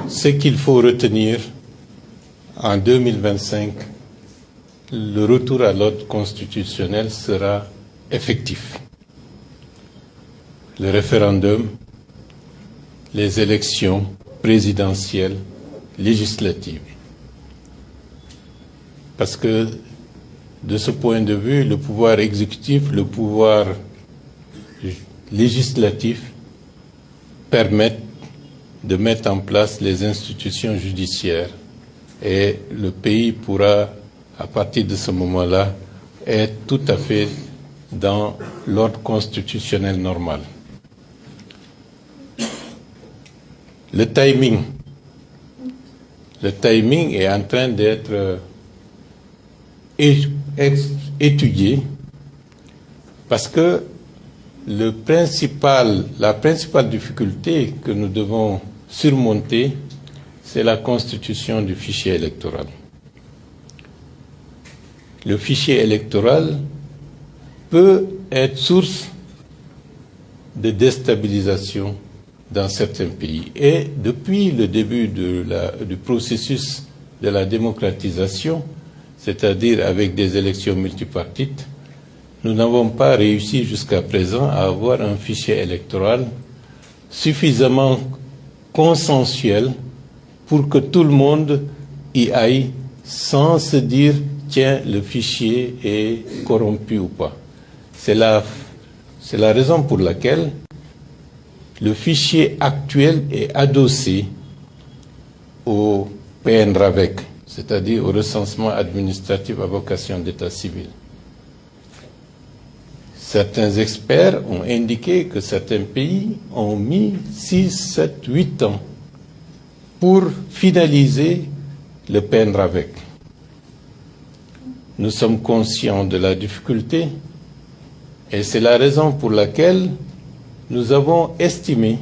Ce qu'il faut retenir en 2025, le retour à l'ordre constitutionnel sera effectif. Le référendum, les élections présidentielles, législatives. Parce que de ce point de vue, le pouvoir exécutif, le pouvoir législatif permettent de mettre en place les institutions judiciaires et le pays pourra, à partir de ce moment-là, être tout à fait dans l'ordre constitutionnel normal. Le timing est en train d'être étudié parce que la principale difficulté que nous devons surmonter, c'est la constitution du fichier électoral. Le fichier électoral peut être source de déstabilisation dans certains pays. Et depuis le début du processus de la démocratisation, c'est-à-dire avec des élections multipartites, nous n'avons pas réussi jusqu'à présent à avoir un fichier électoral suffisamment consensuel pour que tout le monde y aille sans se dire « tiens, le fichier est corrompu ou pas ». C'est la raison pour laquelle le fichier actuel est adossé au PNRAVEC, c'est-à-dire au recensement administratif à vocation d'état civil. Certains experts ont indiqué que certains pays ont mis 6, 7, 8 ans pour finaliser le PNRAVEC. Nous sommes conscients de la difficulté et c'est la raison pour laquelle nous avons estimé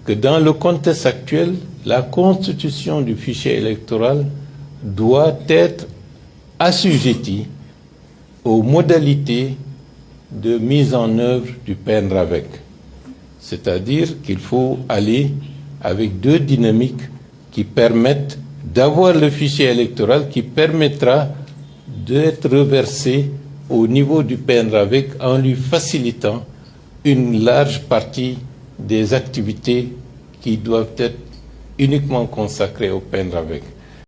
que dans le contexte actuel, la constitution du fichier électoral doit être assujettie aux modalités de mise en œuvre du PNRAVEC. C'est-à-dire qu'il faut aller avec deux dynamiques qui permettent d'avoir le fichier électoral qui permettra d'être reversé au niveau du PNRAVEC en lui facilitant une large partie des activités qui doivent être uniquement consacrées au PNRAVEC.